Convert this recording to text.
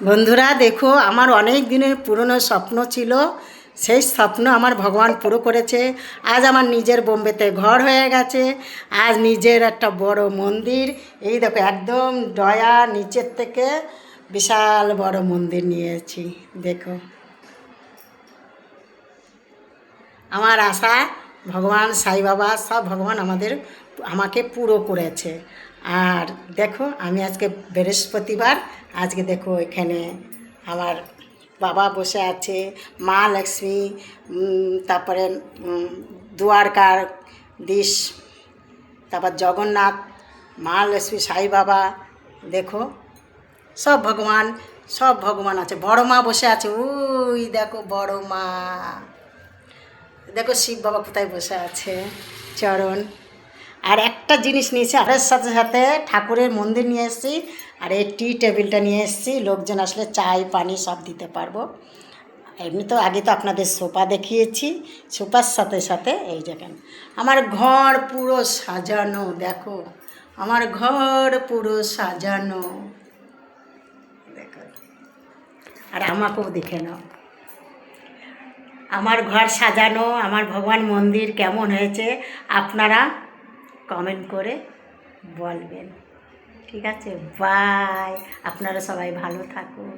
বন্ধুরা দেখো, আমার অনেক দিনের পুরনো স্বপ্ন ছিল, সেই স্বপ্ন আমার ভগবান পুরো করেছে। আজ আমার নিজের বোম্বেতে ঘর হয়ে গেছে। আজ নিজের একটা বড় মন্দির, এই দেখো একদম ডয়া নিচের থেকে বিশাল বড় মন্দির নিয়েছি। দেখো আমার আশা ভগবান সাই বাবা সব ভগবান আমাকে পুরো করেছে। আর দেখো আমি আজকে বৃহস্পতিবার, আজকে দেখো এখানে আমার বাবা বসে আছে, মা লক্ষ্মী, তারপরে দুয়ারকার দিশ, তারপর জগন্নাথ, মা লক্ষ্মী, সাই বাবা, দেখো সব ভগবান আছে। বড় মা বসে আছে, ওই দেখো বড় মা, দেখো শিব বাবা কোথায় বসে আছে, চরণ। আর একটা জিনিস নিয়েছি, আর সাথে সাথে ঠাকুরের মন্দির নিয়ে এসেছি, আর এই টি টেবিলটা নিয়ে এসেছি, লোকজন আসলে চাই পানি সব দিতে পারবো। এমনি তো আগে তো আপনাদের সোফা দেখিয়েছি, সোফার সাথে সাথে এই দেখেন আমার ঘর পুরো সাজানো। দেখো আমার ঘর পুরো সাজানো, দেখো। আর আমাকেও দেখে নাও, আমার ঘর সাজানো, আমার ভগবান মন্দির কেমন হয়েছে আপনারা কমেন্ট করে বলবেন। ঠিক আছে, বাই। আপনারা সবাই ভালো থাকুন।